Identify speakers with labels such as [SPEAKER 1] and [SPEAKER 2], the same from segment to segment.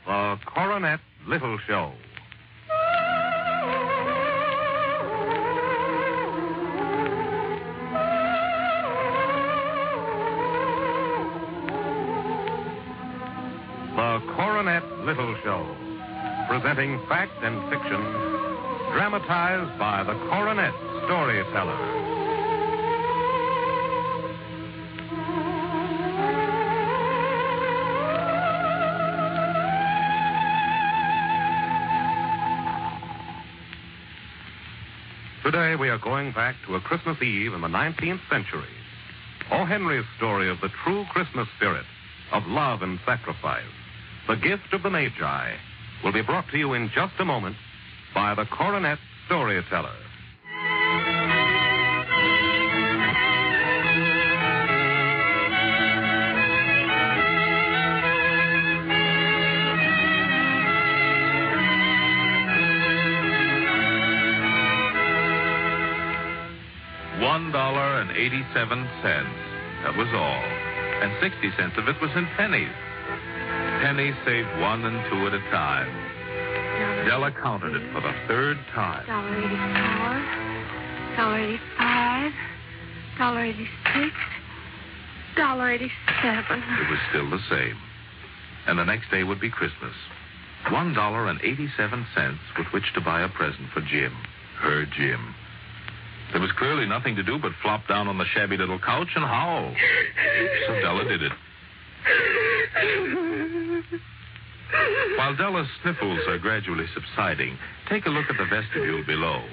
[SPEAKER 1] The Coronet Little Show. The Coronet Little Show, presenting fact and fiction, dramatized by the Coronet storyteller. Today we are going back to a Christmas Eve in the 19th century. O. Henry's story of the true Christmas spirit, of love and sacrifice, the gift of the Magi, will be brought to you in just a moment by the Coronet storyteller.
[SPEAKER 2] $1.87. That was all. And 60 cents of it was in pennies. Pennies saved 1 and 2 at a time. Della counted it for the third time.
[SPEAKER 3] $1.84, $1.85, $1.86, $1.87.
[SPEAKER 2] It was still the same. And the next day would be Christmas. $1.87 with which to buy a present for Jim. Her Jim. There was clearly nothing to do but flop down on the shabby little couch and howl. So Della did it. While Della's sniffles are gradually subsiding, take a look at the vestibule below,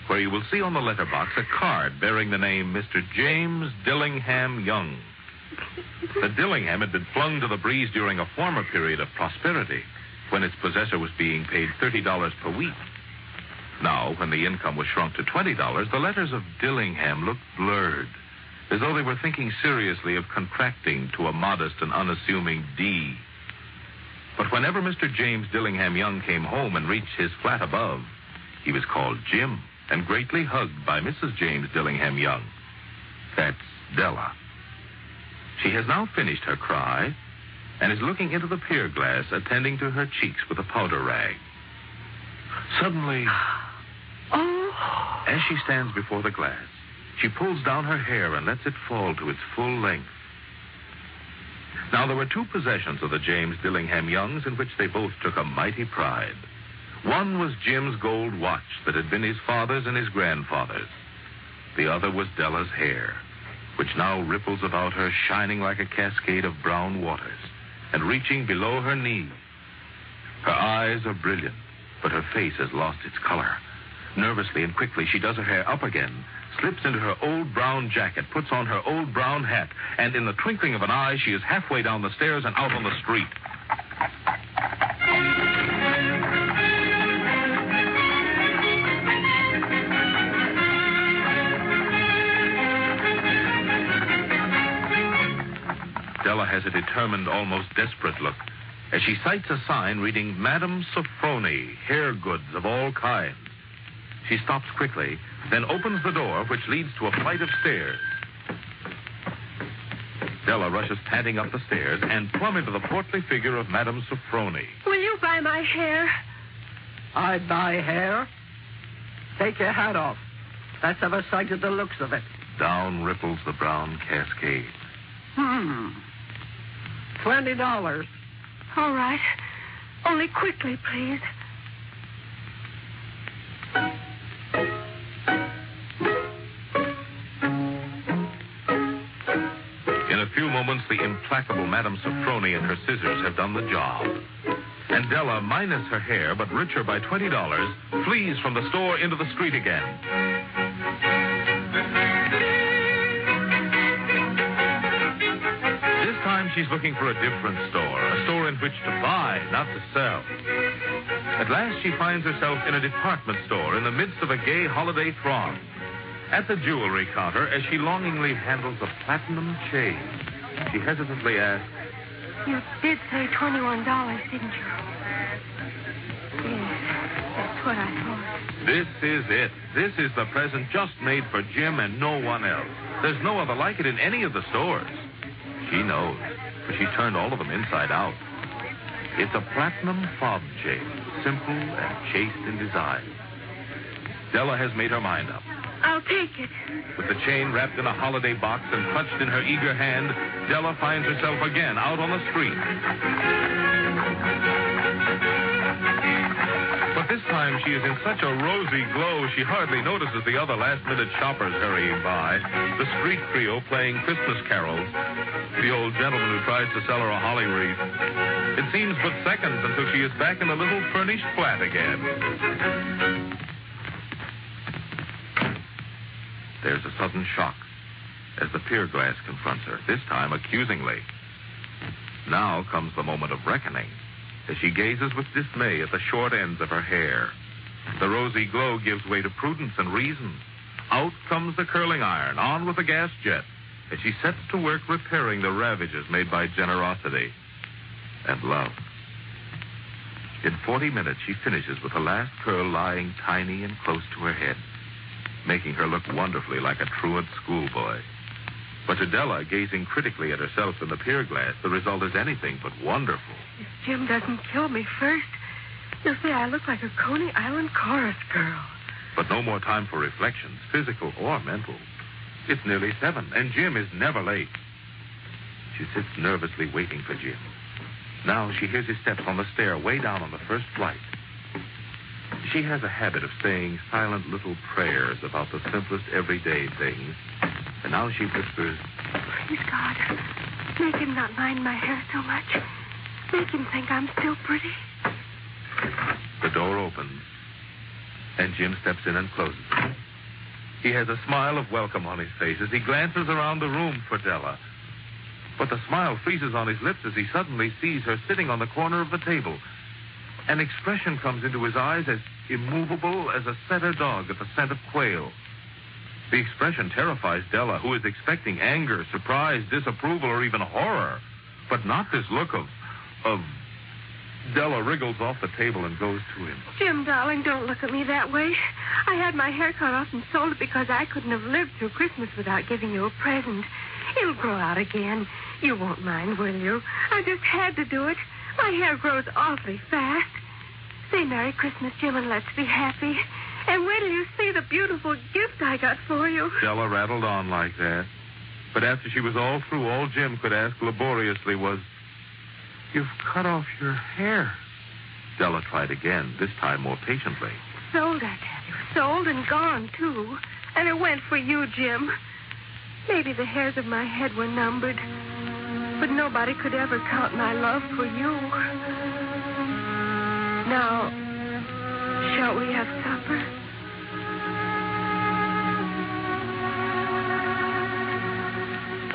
[SPEAKER 2] where you will see on the letterbox a card bearing the name Mr. James Dillingham Young. The Dillingham had been flung to the breeze during a former period of prosperity, when its possessor was being paid $30 per week. Now, when the income was shrunk to $20, the letters of Dillingham looked blurred, as though they were thinking seriously of contracting to a modest and unassuming D. But whenever Mr. James Dillingham Young came home and reached his flat above, he was called Jim and greatly hugged by Mrs. James Dillingham Young. That's Della. She has now finished her cry and is looking into the pier glass, attending to her cheeks with a powder rag. Suddenly, as she stands before the glass, she pulls down her hair and lets it fall to its full length. Now, there were 2 possessions of the James Dillingham Youngs in which they both took a mighty pride. One was Jim's gold watch that had been his father's and his grandfather's. The other was Della's hair, which now ripples about her, shining like a cascade of brown waters and reaching below her knee. Her eyes are brilliant, but her face has lost its color. Nervously and quickly, she does her hair up again, slips into her old brown jacket, puts on her old brown hat, and in the twinkling of an eye, she is halfway down the stairs and out on the street. Della has a determined, almost desperate look as she sights a sign reading Madame Sofroni, hair goods of all kinds. She stops quickly, then opens the door, which leads to a flight of stairs. Della rushes panting up the stairs and plumb into the portly figure of Madame Sofroni.
[SPEAKER 3] Will you buy my hair?
[SPEAKER 4] I buy hair? Take your hat off. Let's have a sight of the looks of it.
[SPEAKER 2] Down ripples the brown cascade.
[SPEAKER 4] $20.
[SPEAKER 3] All right. Only quickly, please.
[SPEAKER 2] In a few moments, the implacable Madame Sofroni and her scissors have done the job. And Della, minus her hair, but richer by $20, flees from the store into the street again. This time she's looking for a different store, a store in which to buy, not to sell. At last she finds herself in a department store in the midst of a gay holiday throng. At the jewelry counter, as she longingly handles a platinum chain, she hesitantly asks,
[SPEAKER 3] You did say $21, didn't you? Yes, that's what I thought.
[SPEAKER 2] This is it. This is the present just made for Jim and no one else. There's no other like it in any of the stores. She knows, for she turned all of them inside out. It's a platinum fob chain, simple and chaste in design. Della has made her mind up.
[SPEAKER 3] I'll take it.
[SPEAKER 2] With the chain wrapped in a holiday box and clutched in her eager hand, Della finds herself again out on the street. But this time she is in such a rosy glow she hardly notices the other last-minute shoppers hurrying by, the street trio playing Christmas carols, the old gentleman who tries to sell her a holly wreath. It seems but seconds until she is back in the little furnished flat again. There's a sudden shock as the pier glass confronts her, this time accusingly. Now comes the moment of reckoning as she gazes with dismay at the short ends of her hair. The rosy glow gives way to prudence and reason. Out comes the curling iron, on with the gas jet, as she sets to work repairing the ravages made by generosity and love. In 40 minutes, she finishes with the last curl lying tiny and close to her head, making her look wonderfully like a truant schoolboy. But to Della, gazing critically at herself in the pier glass, the result is anything but wonderful.
[SPEAKER 3] If Jim doesn't kill me first, he'll say I look like a Coney Island chorus girl.
[SPEAKER 2] But no more time for reflections, physical or mental. It's nearly 7, and Jim is never late. She sits nervously waiting for Jim. Now she hears his steps on the stair way down on the first flight. She has a habit of saying silent little prayers about the simplest everyday things. And now she whispers,
[SPEAKER 3] Please, God, make him not mind my hair so much. Make him think I'm still pretty.
[SPEAKER 2] The door opens, and Jim steps in and closes it. He has a smile of welcome on his face as he glances around the room for Della. But the smile freezes on his lips as he suddenly sees her sitting on the corner of the table. An expression comes into his eyes as immovable as a setter dog at the scent of quail. The expression terrifies Della, who is expecting anger, surprise, disapproval, or even horror. But not this look of... Della wriggles off the table and goes to him.
[SPEAKER 3] Jim, darling, don't look at me that way. I had my hair cut off and sold it because I couldn't have lived through Christmas without giving you a present. It'll grow out again. You won't mind, will you? I just had to do it. My hair grows awfully fast. Say Merry Christmas, Jim, and let's be happy. And wait till you see the beautiful gift I got for you.
[SPEAKER 2] Della rattled on like that. But after she was all through, all Jim could ask laboriously was, You've cut off your hair. Della tried again, this time more patiently.
[SPEAKER 3] Sold, I tell you. Sold and gone, too. And it went for you, Jim. Maybe the hairs of my head were numbered, but nobody could ever count my love for you. Now, shall we have supper?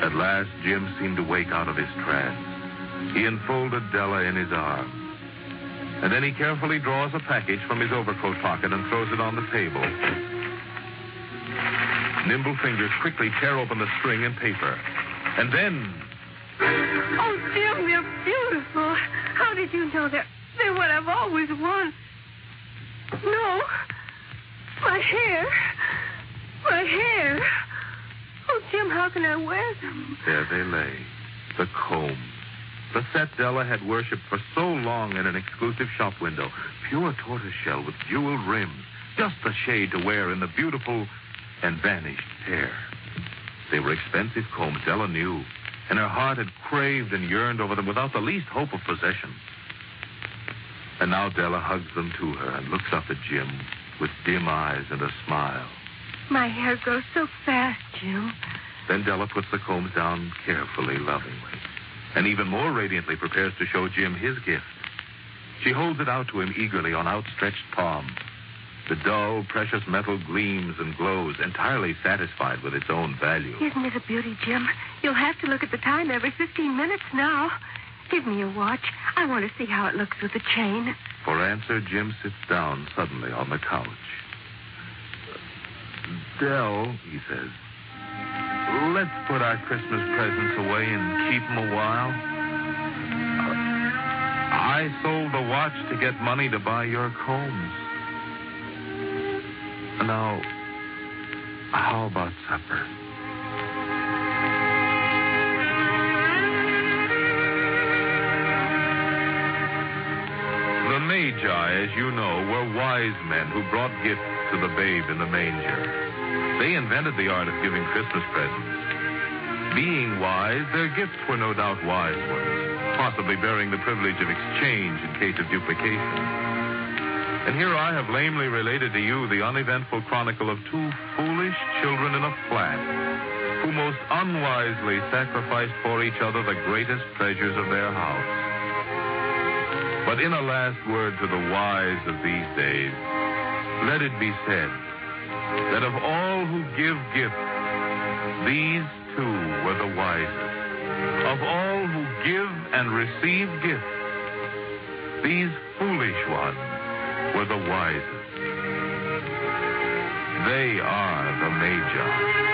[SPEAKER 2] At last, Jim seemed to wake out of his trance. He enfolded Della in his arms. And then he carefully draws a package from his overcoat pocket and throws it on the table. Nimble fingers quickly tear open the string and paper. And then...
[SPEAKER 3] Oh, Jim, they're beautiful. How did you know they're what I've always wanted? No. My hair. My hair. Oh, Jim, how can I wear them?
[SPEAKER 2] There they lay. The combs. The set Della had worshipped for so long in an exclusive shop window. Pure tortoiseshell with jeweled rims. Just the shade to wear in the beautiful and vanished hair. They were expensive combs, Della knew, and her heart had craved and yearned over them without the least hope of possession. And now Della hugs them to her and looks up at Jim with dim eyes and a smile.
[SPEAKER 3] My hair grows so fast, Jim.
[SPEAKER 2] Then Della puts the combs down carefully, lovingly, and even more radiantly prepares to show Jim his gift. She holds it out to him eagerly on outstretched palm. The dull, precious metal gleams and glows, entirely satisfied with its own value.
[SPEAKER 3] Isn't it a beauty, Jim? You'll have to look at the time every 15 minutes now. Give me your watch. I want to see how it looks with the chain.
[SPEAKER 2] For answer, Jim sits down suddenly on the couch. Dell, he says, let's put our Christmas presents away and keep them a while. I sold the watch to get money to buy your combs. Now, how about supper? Magi, as you know, were wise men who brought gifts to the babe in the manger. They invented the art of giving Christmas presents. Being wise, their gifts were no doubt wise ones, possibly bearing the privilege of exchange in case of duplication. And here I have lamely related to you the uneventful chronicle of two foolish children in a flat who most unwisely sacrificed for each other the greatest treasures of their house. But in a last word to the wise of these days, let it be said that of all who give gifts, these two were the wisest. Of all who give and receive gifts, these foolish ones were the wisest. They are the Magi.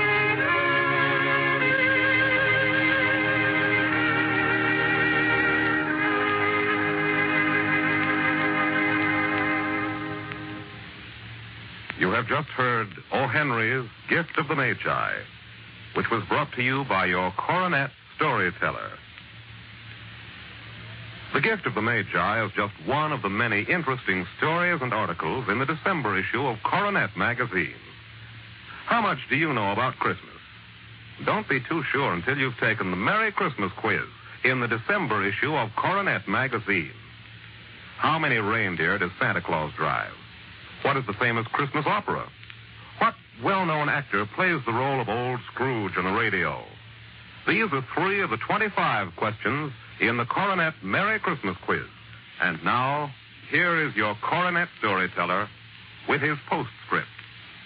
[SPEAKER 1] You have just heard O. Henry's Gift of the Magi, which was brought to you by your Coronet storyteller. The Gift of the Magi is just one of the many interesting stories and articles in the December issue of Coronet magazine. How much do you know about Christmas? Don't be too sure until you've taken the Merry Christmas quiz in the December issue of Coronet magazine. How many reindeer does Santa Claus drive? What is the famous Christmas opera? What well-known actor plays the role of Old Scrooge on the radio? These are 3 of the 25 questions in the Coronet Merry Christmas quiz. And now, here is your Coronet storyteller with his postscript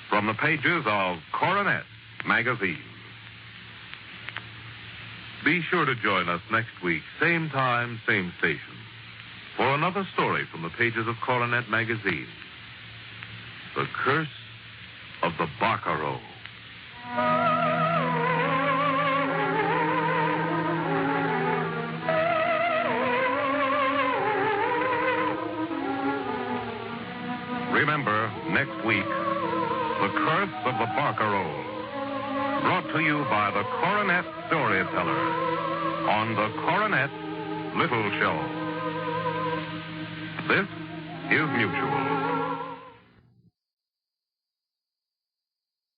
[SPEAKER 1] from the pages of Coronet magazine.
[SPEAKER 2] Be sure to join us next week, same time, same station, for another story from the pages of Coronet magazine. The Curse of the Barcarolle.
[SPEAKER 1] Remember, next week, The Curse of the Barcarolle, brought to you by the Coronet Storyteller on the Coronet Little Show. This is Mutual.